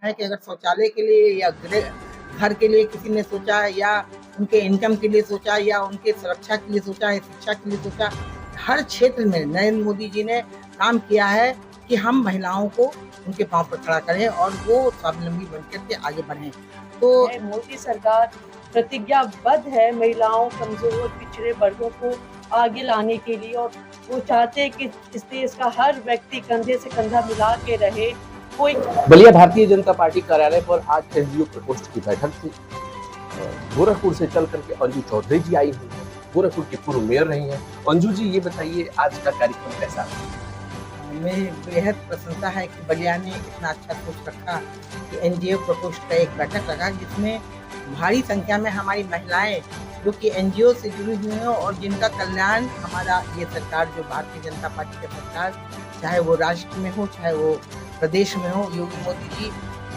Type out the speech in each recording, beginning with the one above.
है कि अगर शौचालय के लिए या घर के लिए किसी ने सोचा, या उनके इनकम के लिए सोचा, या उनके सुरक्षा के लिए सोचा, या शिक्षा के लिए सोचा, हर क्षेत्र में नरेंद्र मोदी जी ने काम किया है कि हम महिलाओं को उनके पांव पर खड़ा करें और वो स्वावलंबी बनकर के आगे बढ़ें। तो मोदी सरकार प्रतिज्ञाबद्ध है महिलाओं, कमजोर, पिछड़े वर्गों को आगे लाने के लिए, और वो चाहते हैं कि इस देश का हर व्यक्ति कंधे से कंधा मिला के रहे। कोई बलिया भारतीय जनता पार्टी कार्यालय पर आज एसडीओ प्रकोष्ठ की बैठक थी। गोरखपुर से चल करके अंजू चौधरी जी आई हुई है, गोरखपुर की पूर्व मेयर रही हैं। अंजू जी, ये बताइए आज का कार्यक्रम कैसा था? मेरी बेहद प्रशंसा है कि बलिया ने इतना अच्छा सोच रखा कि एनजीओ प्रकोष्ठ का एक बैठक रखा, जिसमें भारी संख्या में हमारी महिलाएं जो कि एनजीओ से जुड़ी हुई हैं और जिनका कल्याण हमारा ये सरकार, जो भारतीय जनता पार्टी की सरकार, चाहे वो राष्ट्र में हो चाहे वो प्रदेश में हो, योगी मोदी जी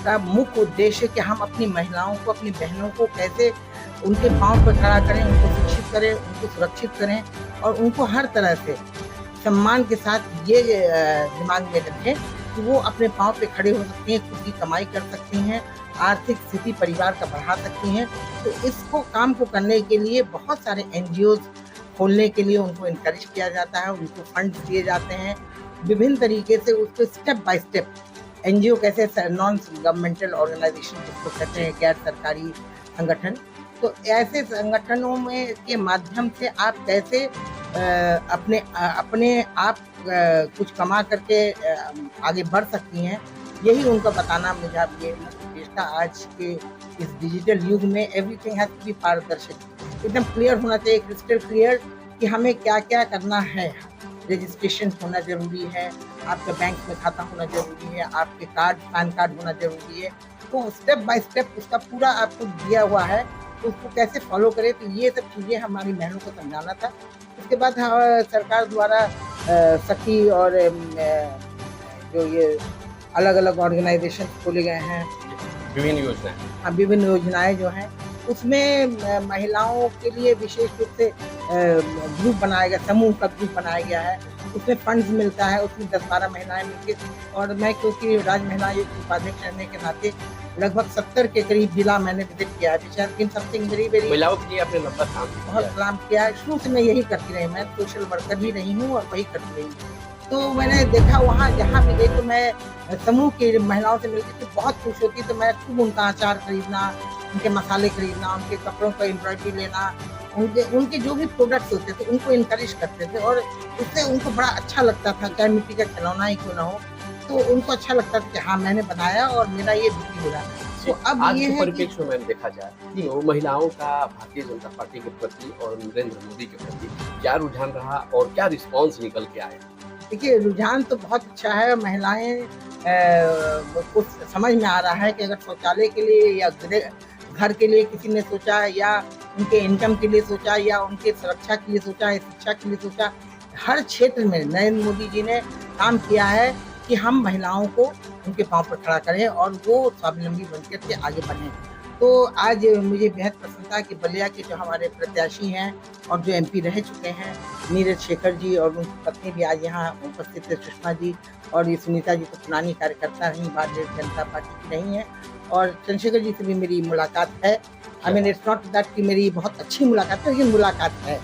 का मुख्य उद्देश्य है कि हम अपनी महिलाओं को, अपनी बहनों को कैसे उनके पांव पर खड़ा करें, उनको शिक्षित करें, उनको सुरक्षित करें और उनको हर तरह से सम्मान के साथ ये दिमाग में रखें कि वो अपने पांव पे खड़े हो सकती हैं, खुद की कमाई कर सकती हैं, आर्थिक स्थिति परिवार का बढ़ा सकती हैं। तो इसको काम को करने के लिए बहुत सारे एनजीओ खोलने के लिए उनको इनकरेज किया जाता है, उनको फंड दिए जाते हैं विभिन्न तरीके से। उसको स्टेप बाय स्टेप एनजीओ कैसे, नॉन गवर्नमेंटल ऑर्गेनाइजेशन जिसको कहते हैं, गैर सरकारी संगठन, तो ऐसे संगठनों में के माध्यम से आप कैसे अपने आप कुछ कमा करके आगे बढ़ सकती हैं, यही उनको बताना मुझे अब ये उद्देश्य था। आज के इस डिजिटल युग में एवरीथिंग हैज टू बी पारदर्शी, एकदम क्लियर होना चाहिए, क्रिस्टल क्लियर कि हमें क्या क्या करना है। रजिस्ट्रेशन होना जरूरी है, आपका बैंक में खाता होना जरूरी है, आपके कार्ड, पैन कार्ड होना जरूरी है। तो स्टेप बाय स्टेप उसका पूरा आपको दिया हुआ है, तो उसको कैसे फॉलो करें, तो ये सब चीज़ें हमारी बहनों को समझाना था। उसके बाद सरकार द्वारा सखी और जो ये अलग अलग ऑर्गेनाइजेशन खोले गए हैं, विभिन्न योजनाएं जो हैं, उसमें महिलाओं के लिए विशेष रूप से ग्रुप बनाया गया, समूह का ग्रुप बनाया गया है। उसमें फंड्स मिलता है, उसमें 10-12 महिलाएं मिलकर, और मैं क्योंकि राज्य महिला आयोग की उपाध्यक्ष रहने के नाते लगभग 70 के करीब जिला मैंने विजिट किया है। समथिंग वेरी महिलाओं के लिए आपने लंबा काम बहुत काम किया है। शुरू से मैं यही करती रही, मैं सोशल वर्कर भी रही हूँ और वही करती रही हूँ। तो मैंने देखा वहाँ जहाँ भी गई तो मैं समूह की महिलाओं से मिलती थी, बहुत खुश होती, तो मैं खूब उनका अचार खरीदना, उनके मसाले खरीदना, उनके कपड़ों का एम्ब्रॉयडरी लेना, उनके जो भी प्रोडक्ट्स होते थे उनको इनकरेज करते थे, और उससे उनको बड़ा अच्छा लगता था, चाहे मिट्टी का खिलौना ही क्यों ना हो, तो उनको अच्छा लगता था कि हाँ मैंने बनाया और मेरा ये बिक्री हो रहा है। तो अब आज ये के है परिप्रेक्ष्य में देखा जाए तो महिलाओं का भारतीय जनता पार्टी के प्रति और नरेंद्र मोदी के प्रति क्या रुझान रहा और क्या रिस्पॉन्स निकल के आया? देखिए, रुझान तो बहुत अच्छा है। महिलाएं को समझ में आ रहा है कि अगर शौचालय के लिए या घर के लिए किसी ने सोचा, या उनके इनकम के लिए सोचा, या उनके सुरक्षा के लिए सोचा, या शिक्षा के लिए सोचा, हर क्षेत्र में नरेंद्र मोदी जी ने काम किया है कि हम महिलाओं को उनके पांव पर खड़ा करें और वो स्वावलंबी बनकर के आगे बढ़ें। तो आज मुझे बेहद प्रसन्नता है कि बलिया के जो हमारे प्रत्याशी हैं और जो एमपी रह चुके हैं, नीरज शेखर जी और उनकी पत्नी भी आज यहाँ उपस्थित है, सुषमा जी, और ये सुनीता जी तो पुरानी कार्यकर्ता रही, भारतीय जनता पार्टी की रही हैं, और चंद्रशेखर जी से भी मेरी मुलाकात है। I mean it's not that कि मेरी बहुत अच्छी मुलाकात है, लेकिन मुलाकात है,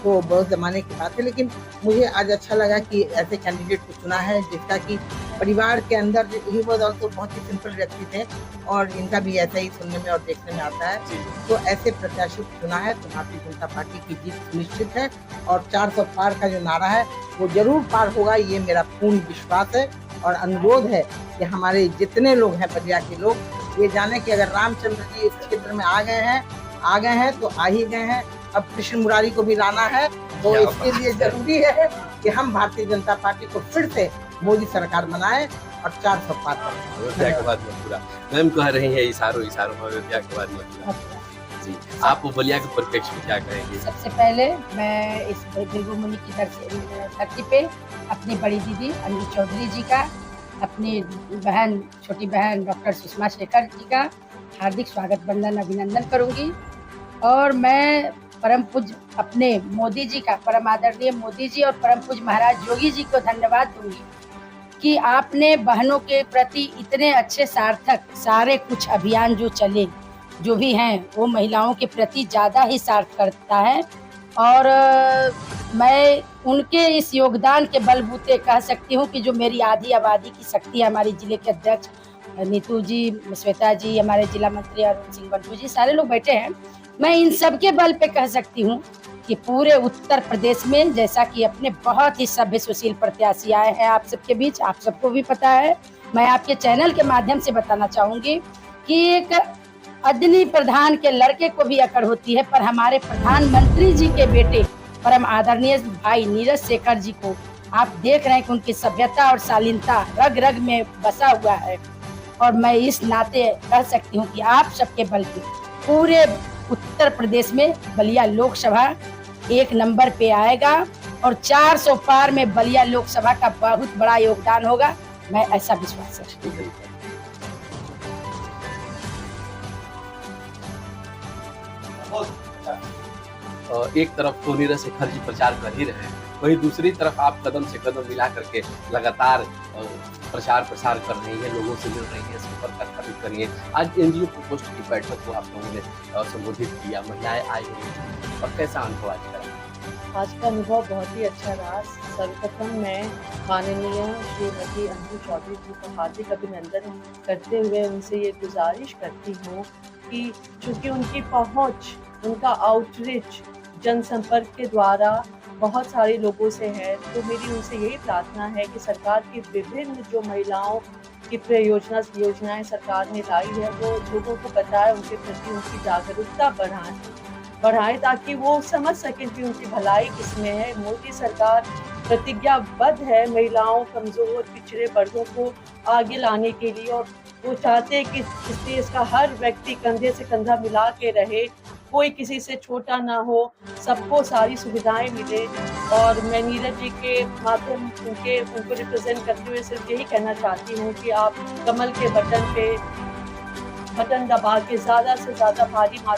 तो बहुत ज़माने की बात है। लेकिन मुझे आज अच्छा लगा कि ऐसे कैंडिडेट को चुना है जिसका कि परिवार के अंदर, ही वॉज ऑल्सो बहुत ही सिंपल व्यक्ति थे और इनका भी ऐसा ही सुनने में और देखने में आता है। तो ऐसे प्रत्याशी को चुना है तो भारतीय जनता पार्टी की जीत सुनिश्चित है, और 400 पार का जो नारा है वो जरूर पार होगा, ये मेरा पूर्ण विश्वास है। और अनुरोध है कि हमारे जितने लोग हैं, बलिया के लोग, ये जाने कि अगर रामचंद्र जी इस क्षेत्र में आ गए हैं तो आ ही गए हैं। अब कृष्ण मुरारी को भी लाना है, तो इसके लिए जरूरी है कि हम भारतीय जनता पार्टी को फिर से मोदी सरकार बनाए और 400 पार करें। अयोध्या के बाद मथुरा, मैम कह रही है इशारों में अयोध्या के बाद मथुरा जी, आप बलिया के परिप्रेक्ष्य में क्या कहेंगे? सबसे पहले मैं इस देवभूमि की धरती पे अपनी बड़ी दीदी अंजू चौधरी जी का, अपनी बहन, छोटी बहन डॉक्टर सुषमा शेखर जी का हार्दिक स्वागत, वंदन, अभिनंदन करूंगी। और मैं परम पूज्य अपने मोदी जी का, परम आदरणीय मोदी जी और परम पूज्य महाराज योगी जी को धन्यवाद दूंगी कि आपने बहनों के प्रति इतने अच्छे सार्थक सारे कुछ अभियान जो चले जो भी हैं वो महिलाओं के प्रति ज़्यादा ही सार्थ करता है। और मैं उनके इस योगदान के बलबूते कह सकती हूँ कि जो मेरी आधी आबादी की शक्ति है, हमारे जिले के अध्यक्ष नीतू जी, श्वेता जी, हमारे जिला मंत्री अरुण सिंह बंटू जी, सारे लोग बैठे हैं। मैं इन सब के बल पे कह सकती हूँ कि पूरे उत्तर प्रदेश में जैसा कि अपने बहुत ही सभ्य सुशील प्रत्याशी आए हैं आप सबके बीच, आप सबको भी पता है। मैं आपके चैनल के माध्यम से बताना चाहूँगी कि एक अदनी प्रधान के लड़के को भी अकड़ होती है, पर हमारे प्रधानमंत्री जी के बेटे परम आदरणीय भाई नीरज शेखर जी को आप देख रहे हैं कि उनकी सभ्यता और शालीनता रग रग में बसा हुआ है। और मैं इस नाते कह सकती हूँ कि आप सबके बल पे पूरे उत्तर प्रदेश में बलिया लोकसभा 1 नंबर पे आएगा और 400 पार में बलिया लोकसभा का बहुत बड़ा योगदान होगा, मैं ऐसा विश्वास रखती हूँ। एक तरफ तो नीरज शेखर जी प्रचार कर ही रहे हैं, वहीं दूसरी तरफ आप कदम से कदम मिला करके लगातार प्रचार प्रसार कर रही है, लोगों से मिल रही है, संपर्क स्थापित कर रही है। आज एनजीओ प्रकोष्ठ की बैठक को आप लोगों ने संबोधित किया, महिलाएं आई हुई और कैसा अनुभव आज का? आज का अनुभव बहुत ही अच्छा रहा। सर्वप्रथम मैं माननीय श्रीमती अंजू चौधरी जी को हार्दिक अभिनंदन करते हुए उनसे ये गुजारिश करती हूँ कि चूँकि उनकी पहुँच, उनका आउटरीच जनसंपर्क के द्वारा बहुत सारे लोगों से है, तो मेरी उनसे यही प्रार्थना है कि सरकार की विभिन्न जो महिलाओं की योजनाएं सरकार ने लाई है वो लोगों को बताए, उनके प्रति उनकी जागरूकता बढ़ाएं ताकि वो समझ सकें कि उनकी भलाई किसमें है। मोदी सरकार प्रतिज्ञाबद्ध है महिलाओं, कमजोर, पिछड़े वर्गों को आगे लाने के लिए, और वो चाहते हैं कि इस देश का हर व्यक्ति कंधे से कंधा मिला के रहे, कोई किसी से छोटा ना हो, सबको सारी सुविधाएं मिले। और मैं नीरज जी के माध्यम उनको रिप्रेजेंट करते हुए सिर्फ यही कहना चाहती हूँ कि आप कमल के बटन दबा के ज़्यादा से ज़्यादा भारी